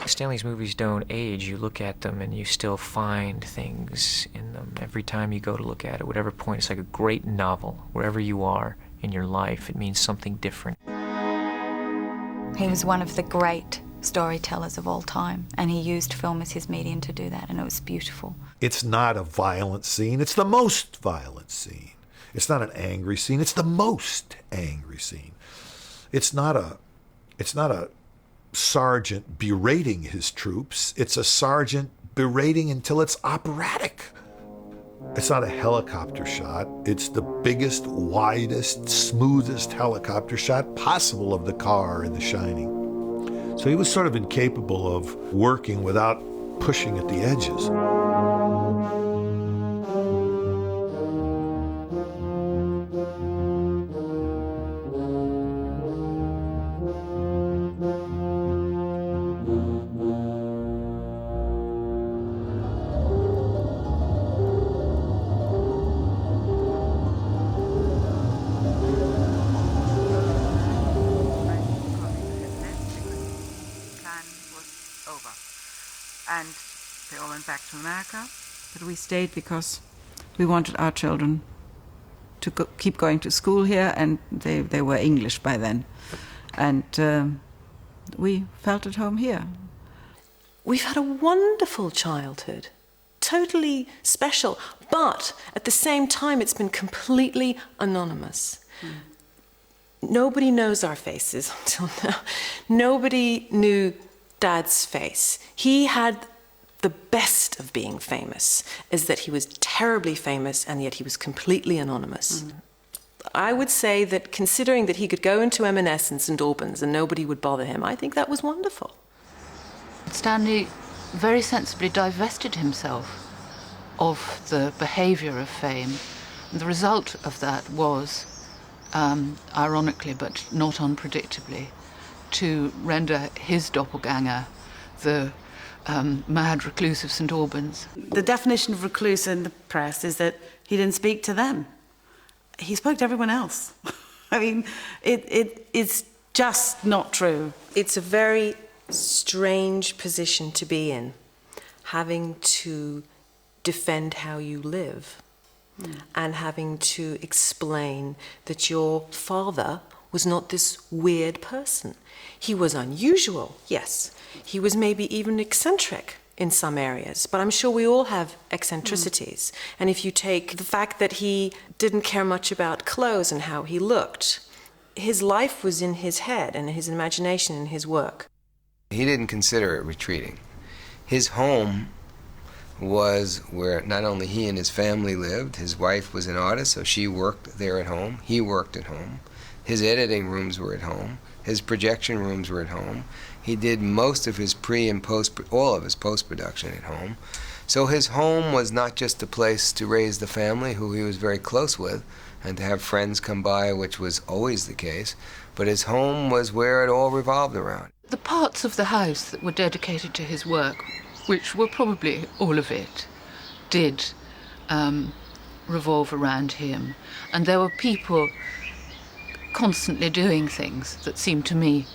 Stanley's movies don't age. You look at them and you still find things in them every time you go to look at it. Whatever point, it's like a great novel. Wherever you are in your life, it means something different. He was one of the great storytellers of all time, and he used film as his medium to do that, and it was beautiful. It's not a violent scene. It's the most violent scene. It's not an angry scene. It's the most angry scene. It's not a sergeant berating his troops. It's a sergeant berating until it's operatic. It's not a helicopter shot. It's the biggest, widest, smoothest helicopter shot possible of the car in The Shining. So he was sort of incapable of working without pushing at the edges. And they all went back to America, but we stayed because we wanted our children to keep going to school here, and they were English by then. And we felt at home here. We've had a wonderful childhood, totally special, but at the same time it's been completely anonymous. Nobody knows our faces until now. Nobody knew Dad's face. He had the best of being famous, is that he was terribly famous and yet he was completely anonymous. I would say that considering that he could go into M&S and St Albans and nobody would bother him, I think that was wonderful. Stanley very sensibly divested himself of the behaviour of fame. And the result of that was, ironically but not unpredictably, to render his doppelganger the mad recluse of St Albans. The definition of recluse in the press is that he didn't speak to them. He spoke to everyone else. I mean, it's just not true. It's a very strange position to be in, having to defend how you live and having to explain that your father was not this weird person. He was unusual, yes. He was maybe even eccentric in some areas, but I'm sure we all have eccentricities. And if you take the fact that he didn't care much about clothes and how he looked, his life was in his head and his imagination and his work. He didn't consider it retreating. His home was where not only he and his family lived. His wife was an artist, so she worked there at home. He worked at home. His editing rooms were at home. His projection rooms were at home. He did most of his pre and post, all of his post-production at home. So his home was not just a place to raise the family, who he was very close with, and to have friends come by, which was always the case, but his home was where it all revolved around. The parts of the house that were dedicated to his work, which were probably all of it, did revolve around him. And there were people constantly doing things that seemed to me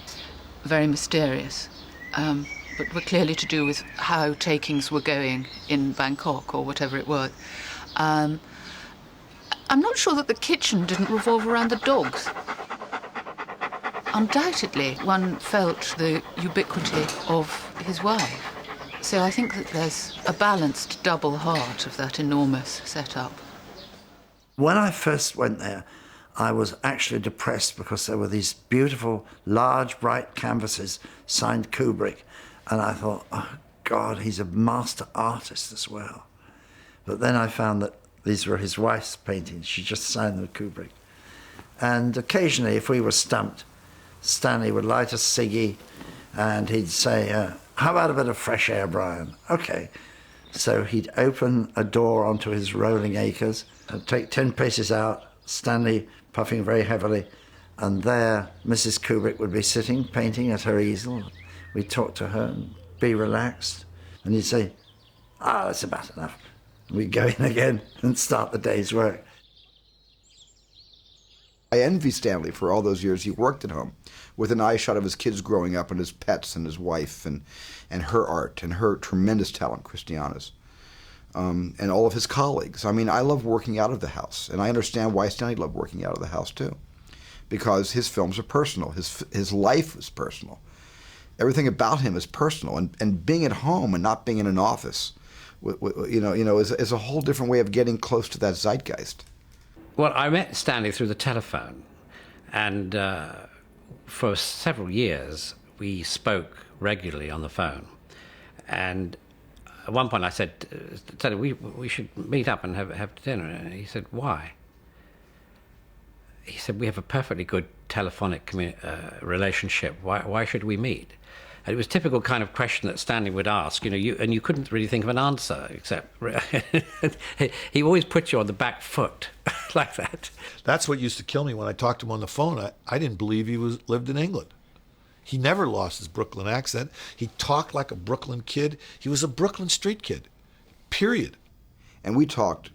very mysterious, but were clearly to do with how takings were going in Bangkok or whatever it was. I'm not sure that the kitchen didn't revolve around the dogs. Undoubtedly, one felt the ubiquity of his wife. So I think that there's a balanced double heart of that enormous setup. When I first went there, I was actually depressed because there were these beautiful, large, bright canvases signed Kubrick. And I thought, oh, God, he's a master artist as well. But then I found that these were his wife's paintings. She just signed them with Kubrick. And occasionally, if we were stumped, Stanley would light a ciggy and he'd say, how about a bit of fresh air, Brian? Okay. So he'd open a door onto his rolling acres and take 10 paces out, Stanley puffing very heavily, and there Mrs. Kubrick would be sitting, painting at her easel. We'd talk to her and be relaxed, and he'd say, that's about enough. And we'd go in again and start the day's work. I envy Stanley for all those years he worked at home, with an eye shot of his kids growing up and his pets and his wife and her art and her tremendous talent, Christiana's, and all of his colleagues. I mean, I love working out of the house, and I understand why Stanley loved working out of the house too, because his films are personal. His life is personal. Everything about him is personal, and being at home and not being in an office, is a whole different way of getting close to that zeitgeist. Well, I met Stanley through the telephone, and for several years we spoke regularly on the phone. And at one point I said, Stanley, we should meet up and have dinner. And he said, why? He said, we have a perfectly good telephonic relationship. Why should we meet? And it was a typical kind of question that Stanley would ask, and you couldn't really think of an answer, except he always put you on the back foot like that. That's what used to kill me when I talked to him on the phone. I didn't believe he lived in England. He never lost his Brooklyn accent. He talked like a Brooklyn kid. He was a Brooklyn street kid, period. And we talked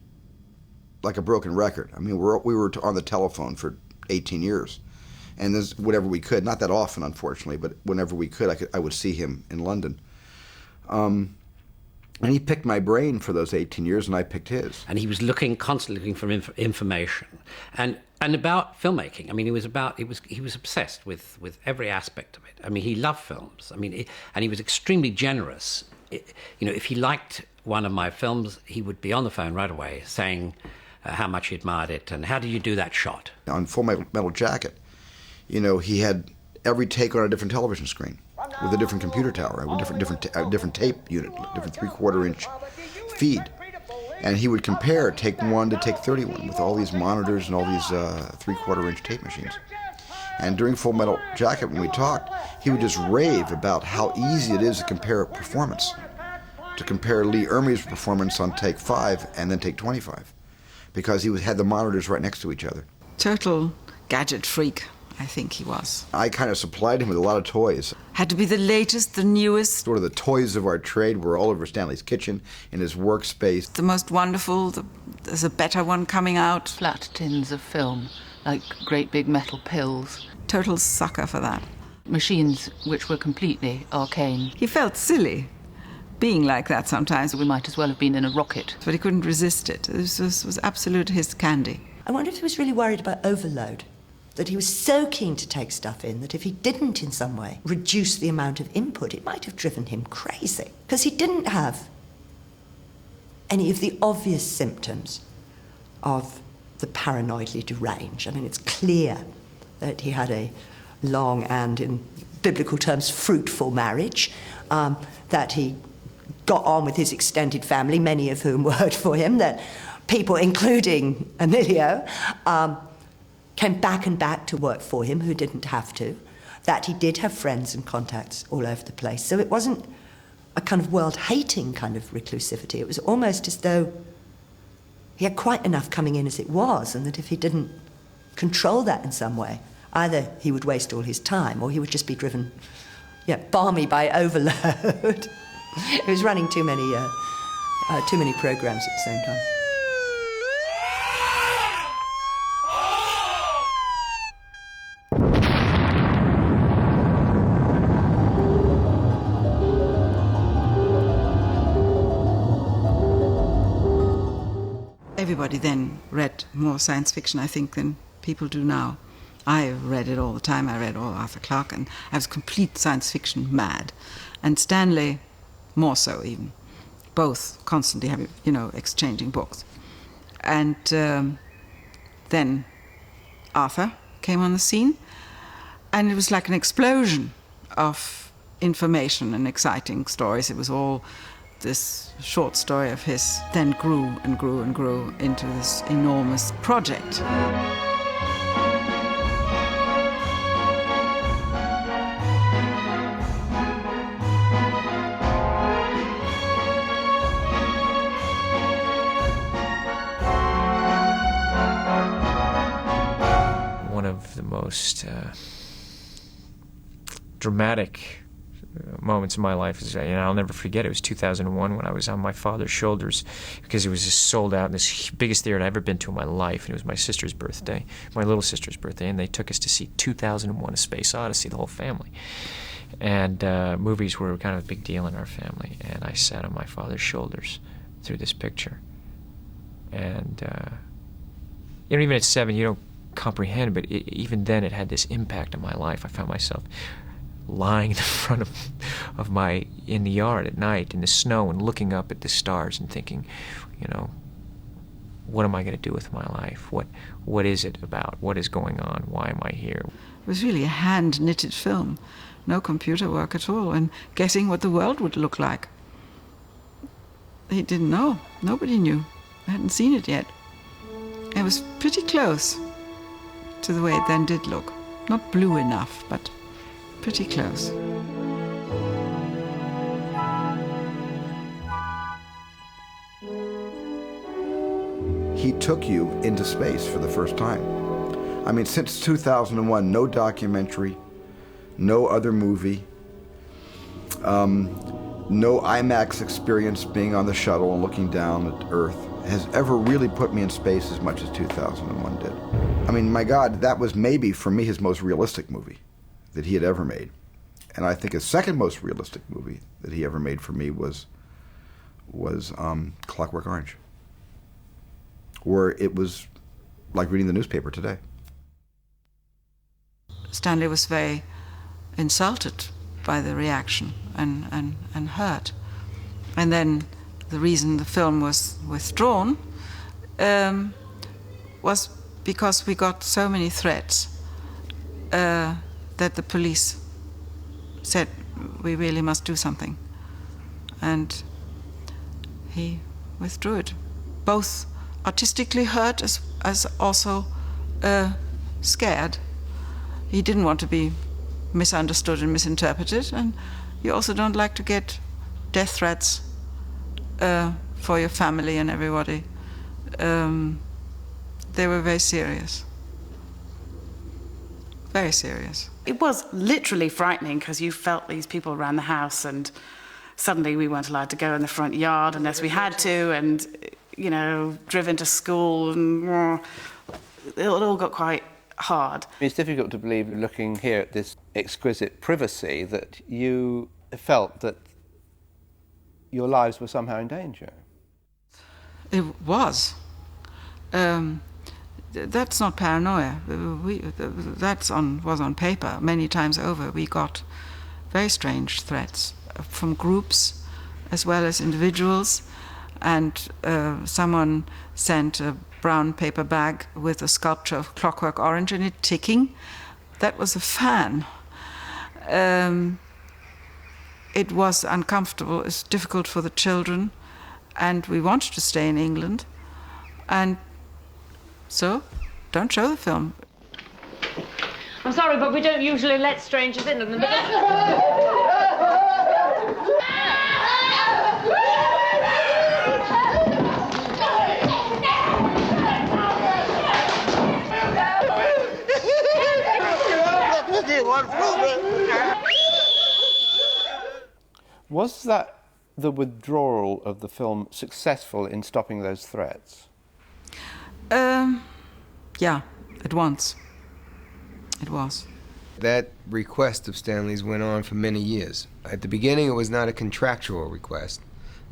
like a broken record. I mean, we were on the telephone for 18 years. And there's whatever we could, not that often, unfortunately, but whenever we could, I would see him in London. And he picked my brain for those 18 years, and I picked his. And he was constantly looking for information, and about filmmaking. I mean, he was obsessed with every aspect of it. I mean, he loved films. I mean, and he was extremely generous. If he liked one of my films, he would be on the phone right away saying how much he admired it and how did you do that shot. On Full Metal Jacket, he had every take on a different television screen with a different computer tower, a different tape unit, different 3/4-inch feed. And he would compare take 1 to take 31 with all these monitors and all these 3/4-inch tape machines. And during Full Metal Jacket, when we talked, he would just rave about how easy it is to compare a performance, to compare Lee Ermey's performance on take 5 and then take 25, because he had the monitors right next to each other. Total gadget freak, I think he was. I kind of supplied him with a lot of toys. Had to be the latest, the newest. Sort of the toys of our trade were all over Stanley's kitchen, in his workspace. The most wonderful, there's a better one coming out. Flat tins of film, like great big metal pills. Total sucker for that. Machines which were completely arcane. He felt silly being like that sometimes. We might as well have been in a rocket. But he couldn't resist it. This was absolute his candy. I wonder if he was really worried about overload. That he was so keen to take stuff in that if he didn't in some way reduce the amount of input, it might have driven him crazy. Because he didn't have any of the obvious symptoms of the paranoidly deranged. I mean, it's clear that he had a long and, in biblical terms, fruitful marriage, that he got on with his extended family, many of whom worked for him, that people, including Emilio, came back and back to work for him who didn't have to, that he did have friends and contacts all over the place. So it wasn't a kind of world-hating kind of reclusivity. It was almost as though he had quite enough coming in as it was, and that if he didn't control that in some way, either he would waste all his time or he would just be driven, balmy by overload. He was running too many programs at the same time. Everybody then read more science fiction, I think, than people do now. I read it all the time. I read all Arthur Clarke, and I was complete science fiction mad. And Stanley, more so even. Both constantly having, exchanging books. And then Arthur came on the scene, and it was like an explosion of information and exciting stories. It was all this short story of his then grew and grew and grew into this enormous project. One of the most dramatic moments in my life is, I'll never forget, it was 2001 when I was on my father's shoulders, because it was just sold out in this biggest theater I'd ever been to in my life, and it was my sister's birthday, my little sister's birthday, and they took us to see 2001: A Space Odyssey, the whole family. And movies were kind of a big deal in our family, and I sat on my father's shoulders through this picture. And even at 7, you don't comprehend, but even then it had this impact on my life. I found myself lying in the front in the yard at night in the snow and looking up at the stars and thinking, what am I going to do with my life? What is it about? What is going on? Why am I here? It was really a hand-knitted film. No computer work at all, and guessing what the world would look like. He didn't know. Nobody knew. I hadn't seen it yet. It was pretty close to the way it then did look. Not blue enough, but pretty close. He took you into space for the first time. I mean, since 2001, no documentary, no other movie, no IMAX experience being on the shuttle and looking down at Earth has ever really put me in space as much as 2001 did. I mean, my God, that was maybe, for me, his most realistic movie that he had ever made. And I think his second most realistic movie that he ever made for me was Clockwork Orange, where it was like reading the newspaper today. Stanley was very insulted by the reaction and hurt. And then the reason the film was withdrawn was because we got so many threats that the police said we really must do something. And he withdrew it, both artistically hurt as also scared. He didn't want to be misunderstood and misinterpreted, and you also don't like to get death threats for your family and everybody. They were very serious. Very serious. It was literally frightening because you felt these people around the house, and suddenly we weren't allowed to go in the front yard unless we had to, and driven to school, and it all got quite hard. It's difficult to believe, looking here at this exquisite privacy, that you felt that your lives were somehow in danger. It was. That's not paranoia. Was on paper. Many times over, we got very strange threats from groups as well as individuals. And someone sent a brown paper bag with a sculpture of Clockwork Orange in it, ticking. That was a fan. It was uncomfortable. It's difficult for the children, and we wanted to stay in England. And so, don't show the film. I'm sorry, but we don't usually let strangers in. Was that the withdrawal of the film successful in stopping those threats? Yeah, it was. It was. That request of Stanley's went on for many years. At the beginning, it was not a contractual request.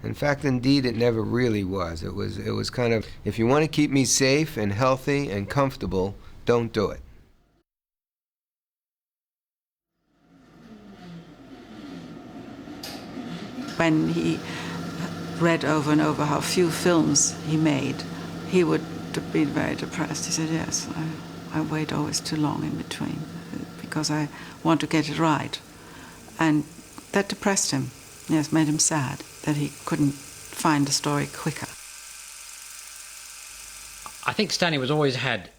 In fact, indeed, it never really was. It was kind of, if you want to keep me safe and healthy and comfortable, don't do it. When he read over and over how few films he made, he would be very depressed. He said, yes, I wait always too long in between because I want to get it right. And that depressed him. Yes, made him sad that he couldn't find a story quicker. I think Stanley was always had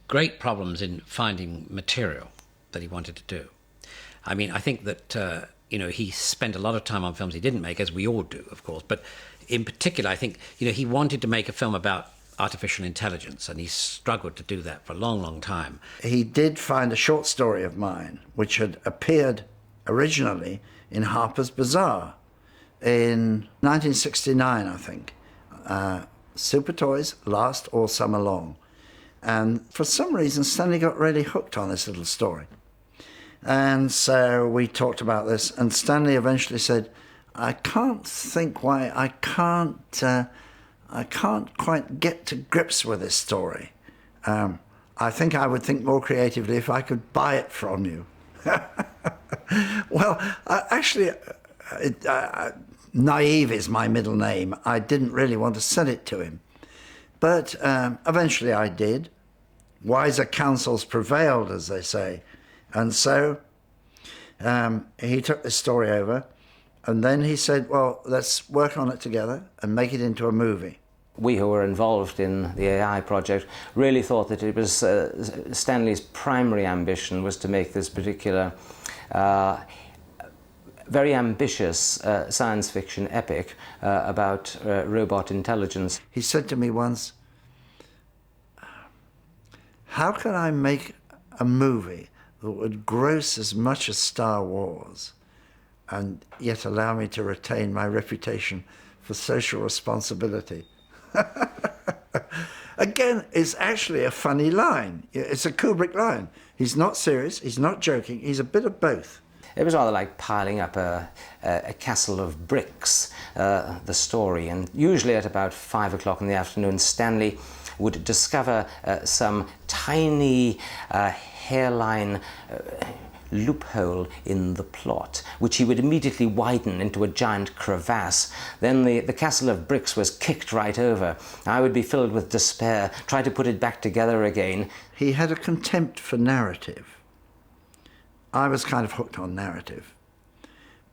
great problems in finding material that he wanted to do. I mean, I think that he spent a lot of time on films he didn't make, as we all do, of course. But in particular, I think he wanted to make a film about artificial intelligence, and he struggled to do that for a long, long time. He did find a short story of mine, which had appeared originally in Harper's Bazaar in 1969, I think. Super Toys last all summer long. And for some reason, Stanley got really hooked on this little story. And so we talked about this, and Stanley eventually said, I can't think why I can't quite get to grips with this story. I think I would think more creatively if I could buy it from you. Well, actually, Naive is my middle name. I didn't really want to sell it to him. But eventually I did. Wiser counsels prevailed, as they say. And so he took this story over, and then he said, well, let's work on it together and make it into a movie. We who were involved in the AI project really thought that it was Stanley's primary ambition was to make this particular very ambitious science fiction epic about robot intelligence. He said to me once, how can I make a movie that would gross as much as Star Wars and yet allow me to retain my reputation for social responsibility? Again, it's actually a funny line. It's a Kubrick line. He's not serious, he's not joking, he's a bit of both. It was rather like piling up a castle of bricks, the story, and usually at about 5 o'clock in the afternoon, Stanley would discover some tiny hairline loophole in the plot, which he would immediately widen into a giant crevasse. Then the castle of bricks was kicked right over. I would be filled with despair, try to put it back together again. He had a contempt for narrative. I was kind of hooked on narrative.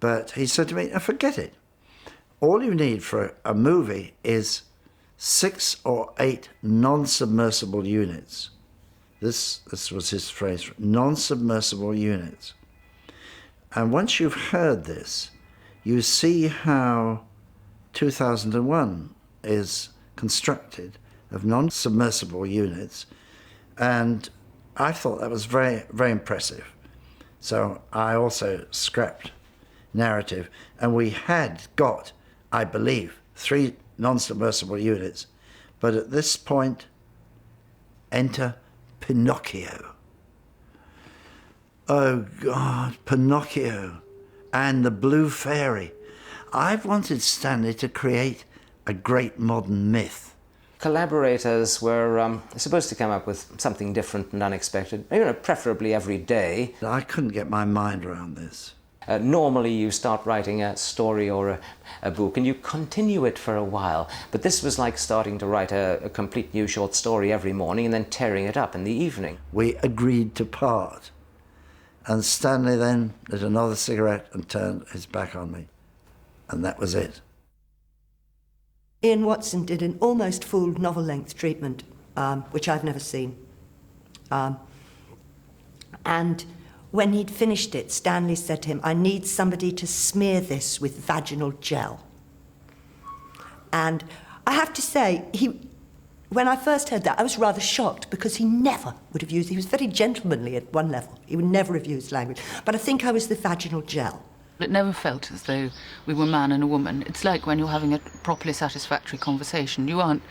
But he said to me, forget it. All you need for a movie is 6 or 8 non-submersible units. This was his phrase, non-submersible units. And once you've heard this, you see how 2001 is constructed of non-submersible units. And I thought that was very, very impressive. So I also scrapped narrative. And we had got, I believe, 3 non-submersible units. But at this point, enter Pinocchio. Oh God, Pinocchio and the Blue Fairy. I've wanted Stanley to create a great modern myth. Collaborators were supposed to come up with something different and unexpected, preferably every day. I couldn't get my mind around this. Normally you start writing a story or a book and you continue it for a while, but this was like starting to write a complete new short story every morning and then tearing it up in the evening. We agreed to part, and Stanley then lit another cigarette and turned his back on me, and that was it. Ian Watson did an almost full novel-length treatment, which I've never seen. And when he'd finished it, Stanley said to him, I need somebody to smear this with vaginal gel. And I have to say, when I first heard that, I was rather shocked because he never would have used, he was very gentlemanly at one level. He would never have used language. But I think I was the vaginal gel. It never felt as though we were man and a woman. It's like when you're having a properly satisfactory conversation. You aren't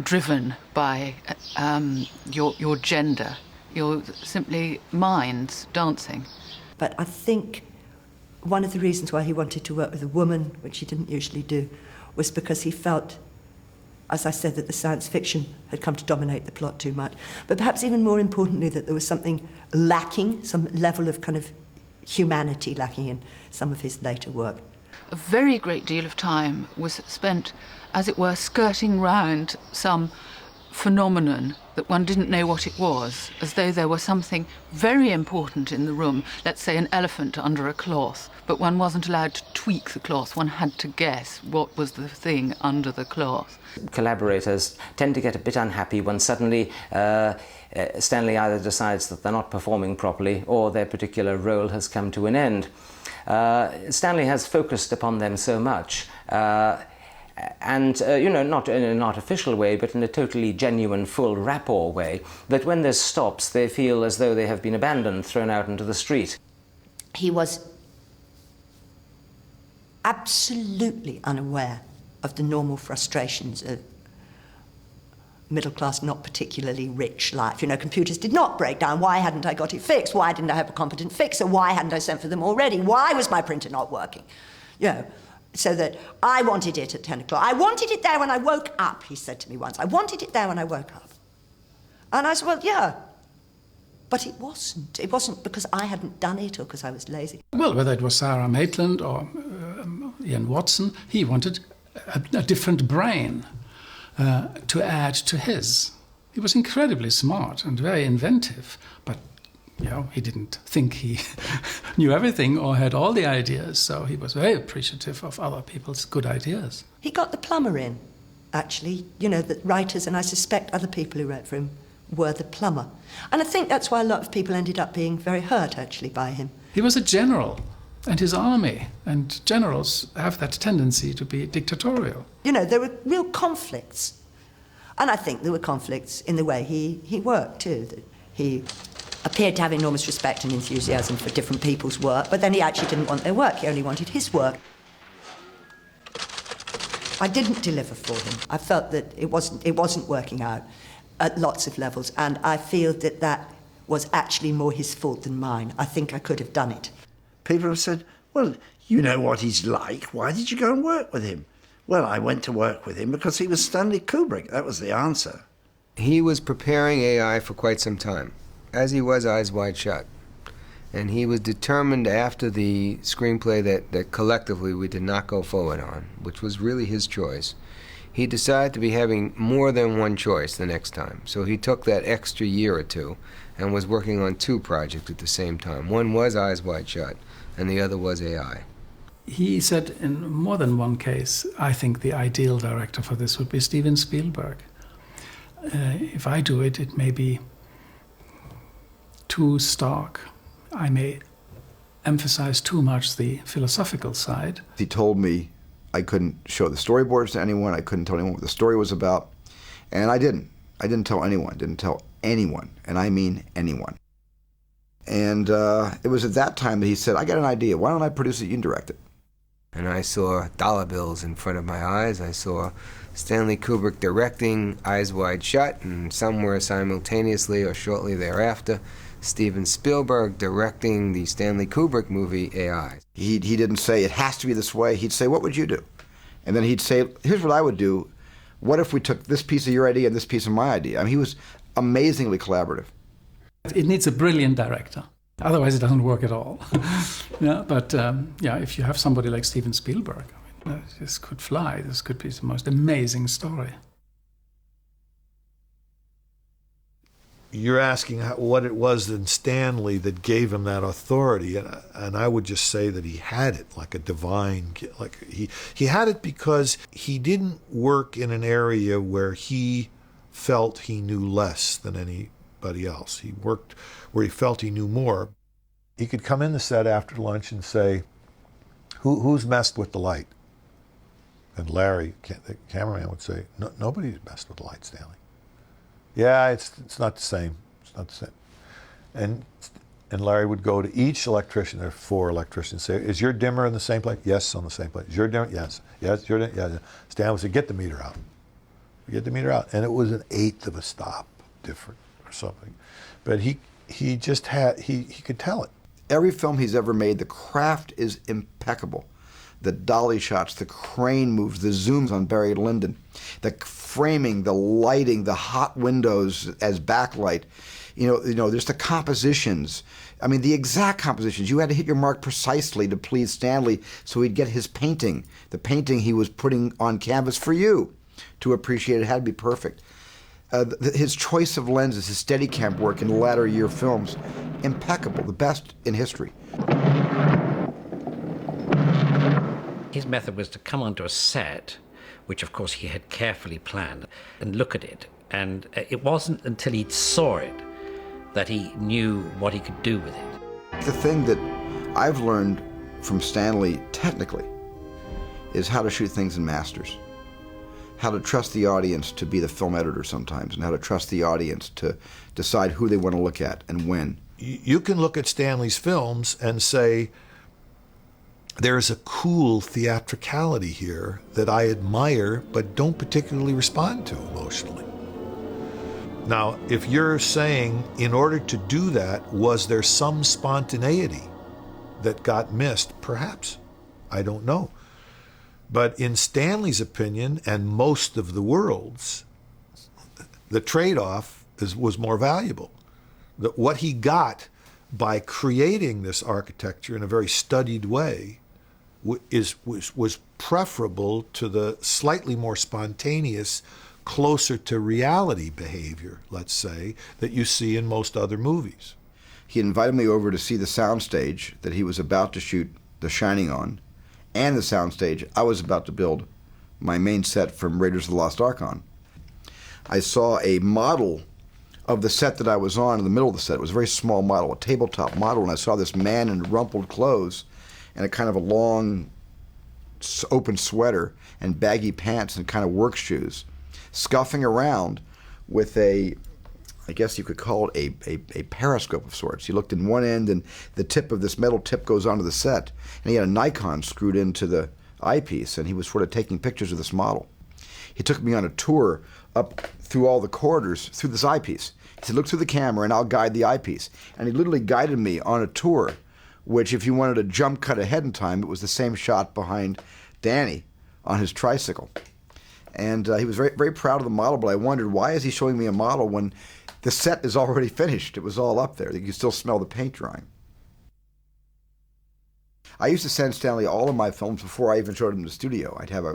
driven by your gender. You're simply minds dancing. But I think one of the reasons why he wanted to work with a woman, which he didn't usually do, was because he felt, as I said, that the science fiction had come to dominate the plot too much. But perhaps even more importantly, that there was something lacking, some level of kind of humanity lacking in some of his later work. A very great deal of time was spent, as it were, skirting round some phenomenon that one didn't know what it was, as though there was something very important in the room, let's say an elephant under a cloth, but one wasn't allowed to tweak the cloth. One had to guess what was the thing under the cloth. Collaborators tend to get a bit unhappy when suddenly Stanley either decides that they're not performing properly or their particular role has come to an end. Stanley has focused upon them so much, and not in an artificial way, but in a totally genuine, full rapport way, that when there's stops, they feel as though they have been abandoned, thrown out into the street. he was absolutely unaware of the normal frustrations of middle-class, not particularly rich life. You know, computers did not break down. Why hadn't I got it fixed? Why didn't I have a competent fixer? Why hadn't I sent for them already? Why was my printer not working? You know, so that I wanted it at 10 o'clock. I wanted it there when I woke up, he said to me once. I wanted it there when I woke up. And I said, well, yeah. But it wasn't. It wasn't because I hadn't done it or because I was lazy. Well, whether it was Sarah Maitland or Ian Watson, he wanted a different brain to add to his. He was incredibly smart and very inventive, but you know, he didn't think he knew everything or had all the ideas, so he was very appreciative of other people's good ideas. He got the plumber in, actually. You know, the writers, and I suspect other people who wrote for him, were the plumber. And I think that's why a lot of people ended up being very hurt, actually, by him. He was a general, and his army, and generals have that tendency to be dictatorial. You know, there were real conflicts. And I think there were conflicts in the way he worked, too. That he appeared to have enormous respect and enthusiasm for different people's work, but then he actually didn't want their work. He only wanted his work. I didn't deliver for him. I felt that it wasn't working out at lots of levels, and I feel that that was actually more his fault than mine. I think I could have done it. People have said, well, you know what he's like. Why did you go and work with him? Well, I went to work with him because he was Stanley Kubrick. That was the answer. He was preparing AI for quite some time, as he was Eyes Wide Shut. And he was determined after the screenplay that collectively we did not go forward on, which was really his choice. He decided to be having more than one choice the next time. So he took that extra year or two and was working on two projects at the same time. One was Eyes Wide Shut, and the other was AI. He said in more than one case, I think the ideal director for this would be Steven Spielberg. If I do it, it may be too stark. I may emphasize too much the philosophical side. He told me I couldn't show the storyboards to anyone. I couldn't tell anyone what the story was about. And I didn't. I didn't tell anyone. Didn't tell anyone. And I mean anyone. And it was at that time that he said, I got an idea. Why don't I produce it? You can direct it. And I saw dollar bills in front of my eyes. I saw Stanley Kubrick directing Eyes Wide Shut, and somewhere simultaneously or shortly thereafter, Steven Spielberg directing the Stanley Kubrick movie AI. He didn't say, it has to be this way. He'd say, what would you do? And then he'd say, here's what I would do. What if we took this piece of your idea and this piece of my idea? I mean, he was amazingly collaborative. It needs a brilliant director. Otherwise, it doesn't work at all. Yeah, but if you have somebody like Steven Spielberg, I mean, this could fly. This could be the most amazing story. You're asking what it was in Stanley that gave him that authority, and I would just say that he had it like a divine, like he had it because he didn't work in an area where he felt he knew less than anybody else. He worked where he felt he knew more. He could come in the set after lunch and say, who's messed with the light? And Larry, the cameraman, would say, nobody's messed with the light, Stanley. Yeah, it's not the same. It's not the same. And Larry would go to each electrician. There are 4 electricians. Say, is your dimmer in the same place? Yes, on the same place. Is your dimmer? Yes. Yes. Yeah. Stan would say, get the meter out. Get the meter out. And it was an 1/8 of a stop different or something. But he just had, he could tell it. Every film he's ever made, the craft is impeccable. The dolly shots, the crane moves, the zooms on Barry Lyndon, the framing, the lighting, the hot windows as backlight. You know, there's the compositions. I mean, the exact compositions. You had to hit your mark precisely to please Stanley so he'd get his painting, the painting he was putting on canvas for you to appreciate. It had to be perfect. His choice of lenses, his Steadicam work in latter year films, impeccable, the best in history. His method was to come onto a set, which of course he had carefully planned, and look at it. And it wasn't until he saw it that he knew what he could do with it. The thing that I've learned from Stanley technically is how to shoot things in masters. How to trust the audience to be the film editor sometimes, and how to trust the audience to decide who they want to look at and when. you can look at Stanley's films and say, there's a cool theatricality here that I admire but don't particularly respond to emotionally. Now, if you're saying in order to do that, was there some spontaneity that got missed? Perhaps. I don't know. But in Stanley's opinion, and most of the world's, the trade-off was more valuable. That what he got by creating this architecture in a very studied way was preferable to the slightly more spontaneous, closer to reality behavior, let's say, that you see in most other movies. He invited me over to see the soundstage that he was about to shoot The Shining on, and the soundstage I was about to build my main set from Raiders of the Lost Ark on. I saw a model of the set that I was on in the middle of the set. It was a very small model, a tabletop model, and I saw this man in rumpled clothes and a kind of a long open sweater and baggy pants and kind of work shoes, scuffing around with a, I guess you could call it a periscope of sorts. He looked in one end and the tip of this metal tip goes onto the set, and he had a Nikon screwed into the eyepiece, and he was sort of taking pictures of this model. He took me on a tour up through all the corridors through this eyepiece. He said, look through the camera and I'll guide the eyepiece. And he literally guided me on a tour, which if you wanted a jump cut ahead in time, it was the same shot behind Danny on his tricycle. And he was very, very proud of the model, but I wondered, why is he showing me a model when the set is already finished? It was all up there. You could still smell the paint drying. I used to send Stanley all of my films before I even showed him in the studio. I'd have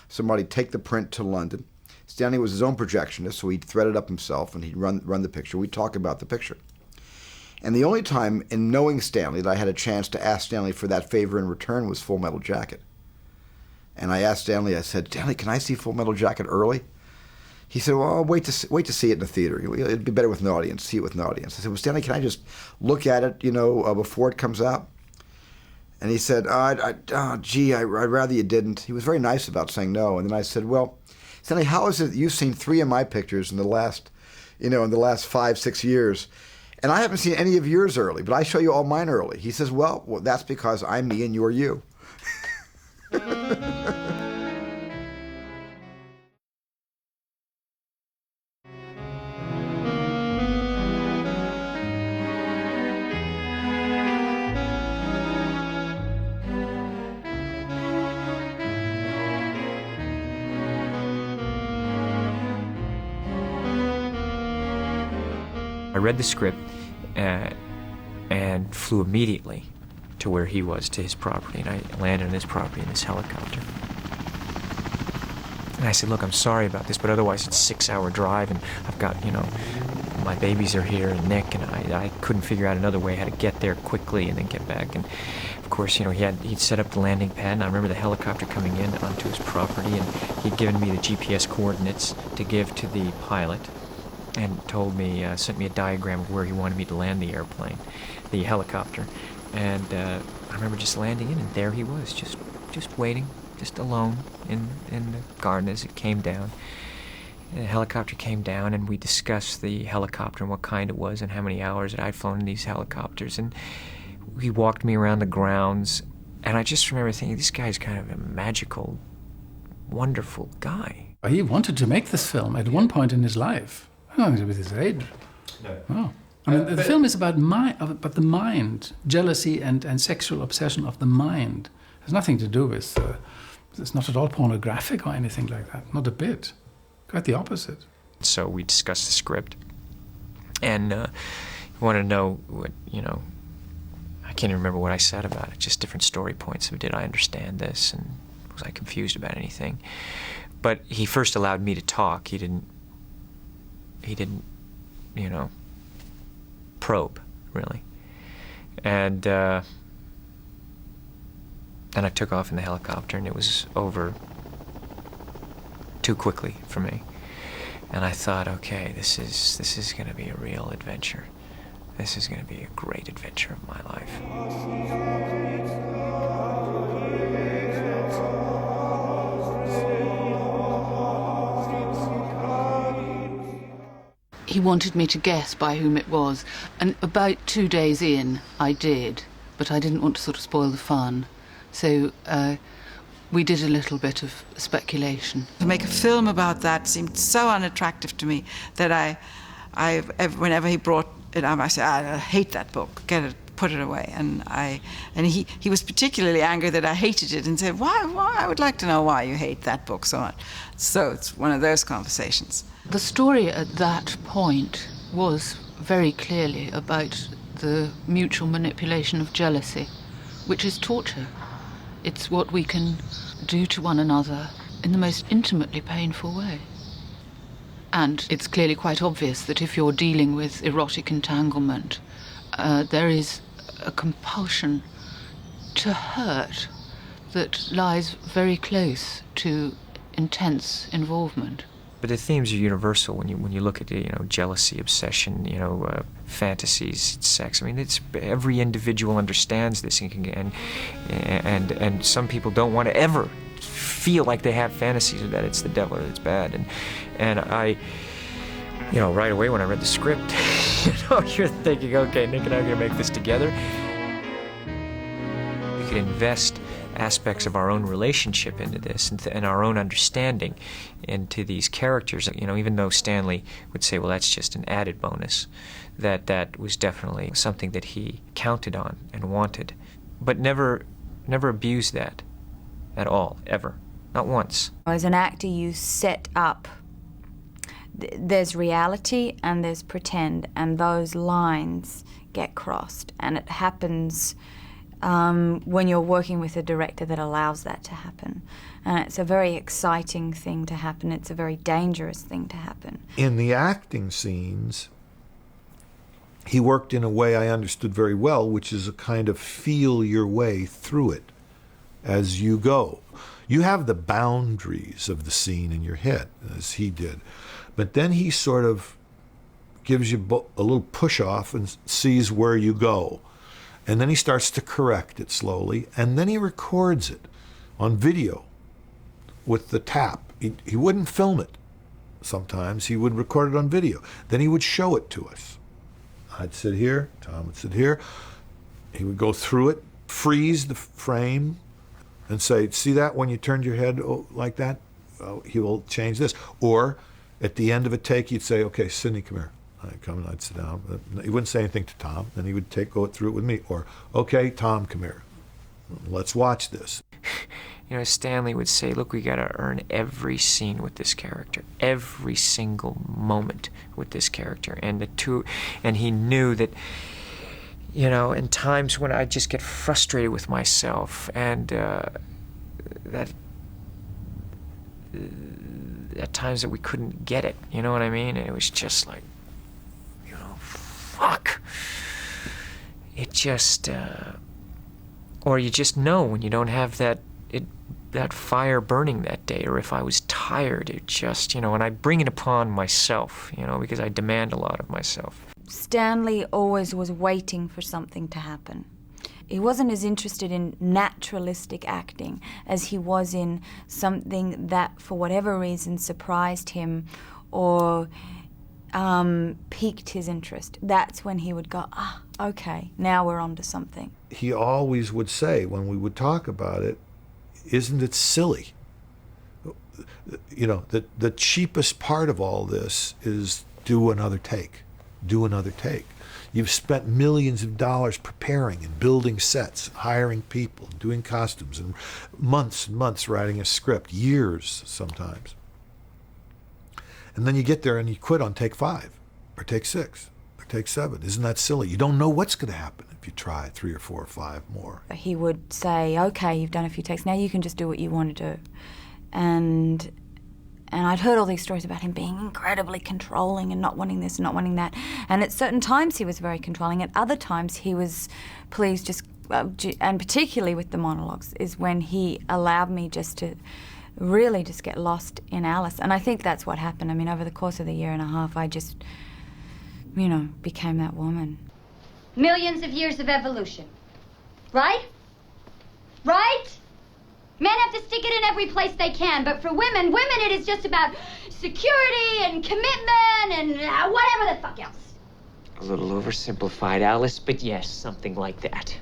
somebody take the print to London. Stanley was his own projectionist, so he'd thread it up himself and he'd run the picture. We'd talk about the picture. And the only time in knowing Stanley that I had a chance to ask Stanley for that favor in return was Full Metal Jacket. And I asked Stanley, I said, Stanley, can I see Full Metal Jacket early? He said, well, wait to see it in the theater. It'd be better with an audience, see it with an audience. I said, well, Stanley, can I just look at it, before it comes out? And he said, gee, I'd rather you didn't. He was very nice about saying no. And then I said, well, Stanley, how is it that you've seen 3 of my pictures in the last 5-6 years, and I haven't seen any of yours early, but I show you all mine early? He says, well, that's because I'm me and you're you. I read the script and flew immediately to where he was, to his property, and I landed on his property in this helicopter. And I said, look, I'm sorry about this, but otherwise it's a 6-hour drive, and I've got, my babies are here, and Nick, and I couldn't figure out another way how to get there quickly and then get back. And of course, he'd set up the landing pad, and I remember the helicopter coming in onto his property, and he'd given me the GPS coordinates to give to the pilot, and sent me a diagram of where he wanted me to land the airplane, the helicopter. And I remember just landing in, and there he was, just waiting, just alone in the garden as it came down. And the helicopter came down, and we discussed the helicopter and what kind it was and how many hours that I'd flown in these helicopters. And he walked me around the grounds, and I just remember thinking, this guy's kind of a magical, wonderful guy. He wanted to make this film at one point in his life. With his age. No. Oh. I mean, the film is about the mind, jealousy and sexual obsession of the mind. It has nothing to do with, it's not at all pornographic or anything like that, not a bit. Quite the opposite. So we discussed the script, and he wanted to know what, I can't even remember what I said about it, just different story points of did I understand this and was I confused about anything. But he first allowed me to talk. He didn't, probe, really. And then I took off in the helicopter, and it was over too quickly for me. And I thought, okay, this is going to be a real adventure. This is going to be a great adventure of my life. He wanted me to guess by whom it was, and about 2 days in, I did, but I didn't want to sort of spoil the fun. So we did a little bit of speculation. To make a film about that seemed so unattractive to me that whenever he brought it up, I said, I hate that book, get it, put it away. And he was particularly angry that I hated it and said, why? I would like to know why you hate that book so much. So it's one of those conversations. The story at that point was very clearly about the mutual manipulation of jealousy, which is torture. It's what we can do to one another in the most intimately painful way. And it's clearly quite obvious that if you're dealing with erotic entanglement, there is a compulsion to hurt that lies very close to intense involvement. But the themes are universal when you look at jealousy, obsession, fantasies, sex. I mean, it's every individual understands this, and some people don't want to ever feel like they have fantasies or that it's the devil or it's bad. And I, right away when I read the script, you're thinking, okay, Nick and I are going to make this together. We could invest aspects of our own relationship into this and our own understanding into these characters. Even though Stanley would say, well, that's just an added bonus, that was definitely something that he counted on and wanted, but never abused that at all, ever. Not once. As an actor, you set up, there's reality and there's pretend, and those lines get crossed, and it happens when you're working with a director that allows that to happen. And it's a very exciting thing to happen. It's a very dangerous thing to happen. In the acting scenes, he worked in a way I understood very well, which is a kind of feel your way through it as you go. You have the boundaries of the scene in your head, as he did. But then he sort of gives you a little push-off and sees where you go. And then he starts to correct it slowly, and then he records it on video with the tap. He wouldn't film it sometimes. He would record it on video. Then he would show it to us. I'd sit here, Tom would sit here. He would go through it, freeze the frame, and say, see that when you turned your head like that? He will change this. Or at the end of a take, he'd say, okay, Sidney, come here. I'd come and I'd sit down. He wouldn't say anything to Tom. Then he would go through it with me. Or, okay, Tom, come here. Let's watch this. Stanley would say, look, we got to earn every scene with this character, every single moment with this character. And he knew that, in times when I just get frustrated with myself, and that at times that we couldn't get it, you know what I mean? And it was just like, fuck. It just, or you just know when you don't have that fire burning that day, or if I was tired, it just, and I bring it upon myself, because I demand a lot of myself. Stanley always was waiting for something to happen. He wasn't as interested in naturalistic acting as he was in something that, for whatever reason, surprised him or piqued his interest. That's when he would go, okay, now we're on to something. He always would say, when we would talk about it, isn't it silly? The cheapest part of all this is do another take. Do another take. You've spent millions of dollars preparing and building sets, hiring people, doing costumes, and months and months writing a script, years sometimes. And then you get there and you quit on take 5, or take 6, or take 7. Isn't that silly? You don't know what's going to happen if you try 3 or 4 or 5 more. He would say, okay, you've done a few takes, now you can just do what you want to do. And I'd heard all these stories about him being incredibly controlling and not wanting this and not wanting that. And at certain times he was very controlling. At other times he was, please just, and particularly with the monologues, is when he allowed me just to really just get lost in Alice. And I think that's what happened. I mean, over the course of the year and a half, I just, became that woman. Millions of years of evolution. Right? Right? Men have to stick it in every place they can, but for women it is just about security and commitment and whatever the fuck else. A little oversimplified, Alice, but yes, something like that.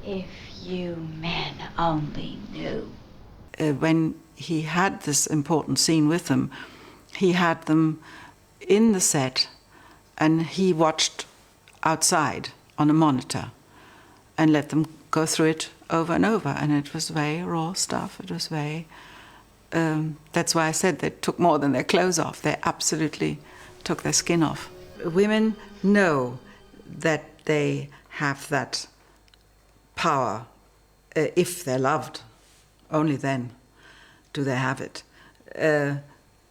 If you men only knew. When he had this important scene with them, he had them in the set and he watched outside on a monitor and let them go through it over and over. And it was very raw stuff. It was very... that's why I said they took more than their clothes off. They absolutely took their skin off. Women know that they have that power if they're loved. Only then do they have it,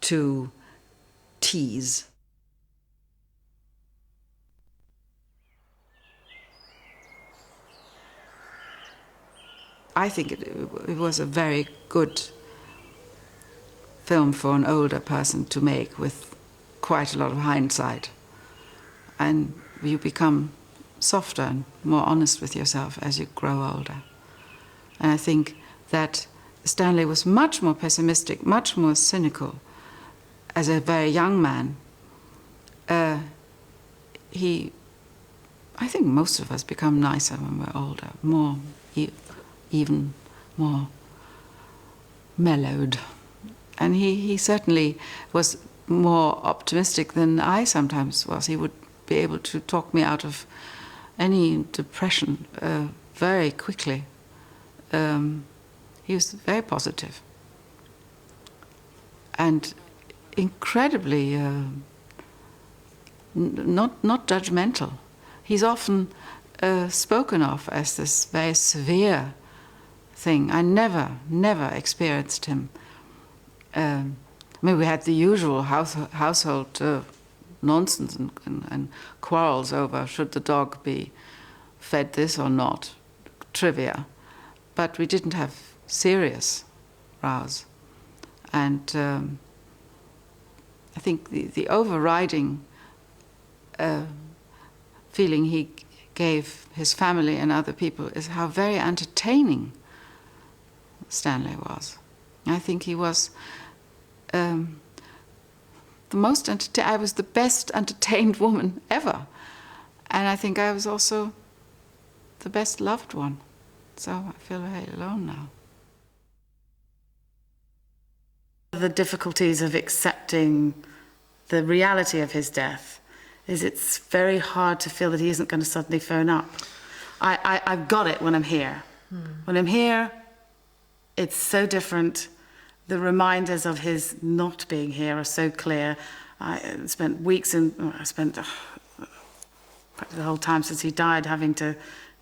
to tease. I think it was a very good film for an older person to make with quite a lot of hindsight. And you become softer and more honest with yourself as you grow older. And I think that Stanley was much more pessimistic, much more cynical as a very young man. I think most of us become nicer when we're older, more, even more mellowed. And he certainly was more optimistic than I sometimes was. He would be able to talk me out of any depression very quickly. He was very positive and incredibly not judgmental. He's often spoken of as this very severe thing. I never experienced him. I mean, we had the usual household nonsense and quarrels over should the dog be fed this or not, trivia. But we didn't have serious rows. And I think the overriding feeling he gave his family and other people is how very entertaining Stanley was. I think he was I was the best entertained woman ever. And I think I was also the best loved one. So I feel very alone now. The difficulties of accepting the reality of his death is it's very hard to feel that he isn't going to suddenly phone up. I've got it when I'm here. When I'm here, it's so different. The reminders of his not being here are so clear. I spent practically the whole time since he died having to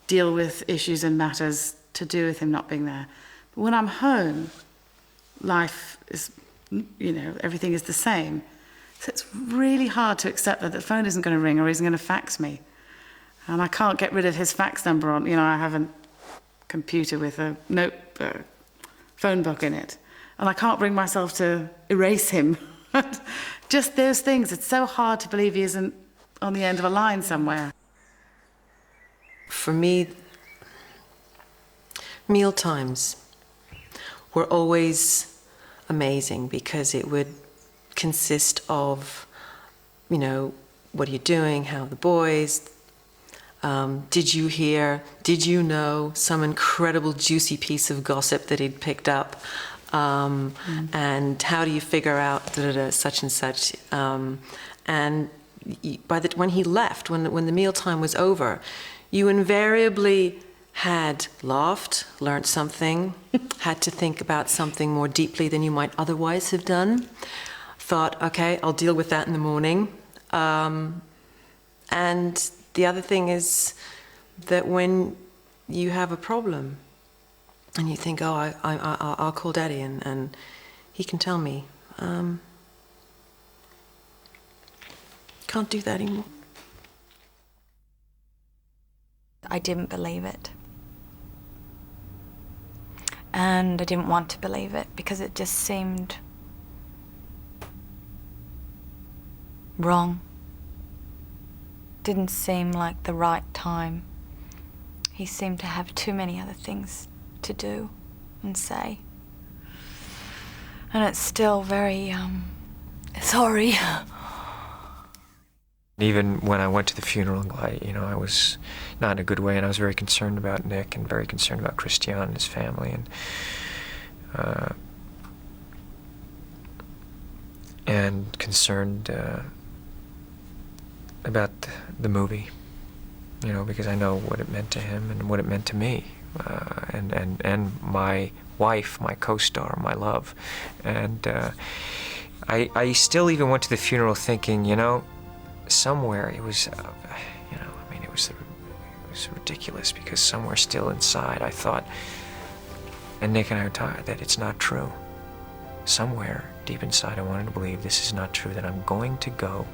deal with issues and matters to do with him not being there. But when I'm home, life is, everything is the same. So it's really hard to accept that the phone isn't going to ring or isn't going to fax me. And I can't get rid of his fax number on, I have a computer with a phone book in it. And I can't bring myself to erase him. Just those things. It's so hard to believe he isn't on the end of a line somewhere. For me, meal times were always amazing because it would consist of, what are you doing? How are the boys? Did you hear? Did you know some incredible juicy piece of gossip that he'd picked up? And how do you figure out such and such? And when he left, when the mealtime was over, you invariably had laughed, learnt something, had to think about something more deeply than you might otherwise have done, thought, okay, I'll deal with that in the morning. And the other thing is that when you have a problem and you think, oh, I'll call Daddy and he can tell me, can't do that anymore. I didn't believe it. And I didn't want to believe it because it just seemed wrong. Didn't seem like the right time. He seemed to have too many other things to do and say. And it's still very Sorry. Even when I went to the funeral, I was not in a good way, and I was very concerned about Nick and very concerned about Christian and his family, and concerned about the movie, because I know what it meant to him and what it meant to me, and my wife, my co-star, my love, and I still even went to the funeral thinking, somewhere it was, it was ridiculous, because somewhere still inside I thought, and Nick and I were talking, that it's not true. Somewhere deep inside I wanted to believe this is not true, that I'm going to go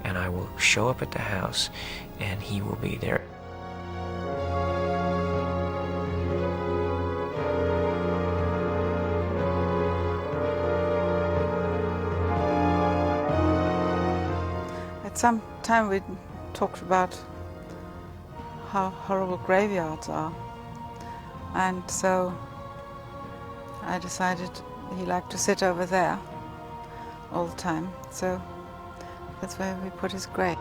and I will show up at the house and he will be there. At some time we talked about how horrible graveyards are, and so I decided he liked to sit over there all the time, so that's where we put his grave.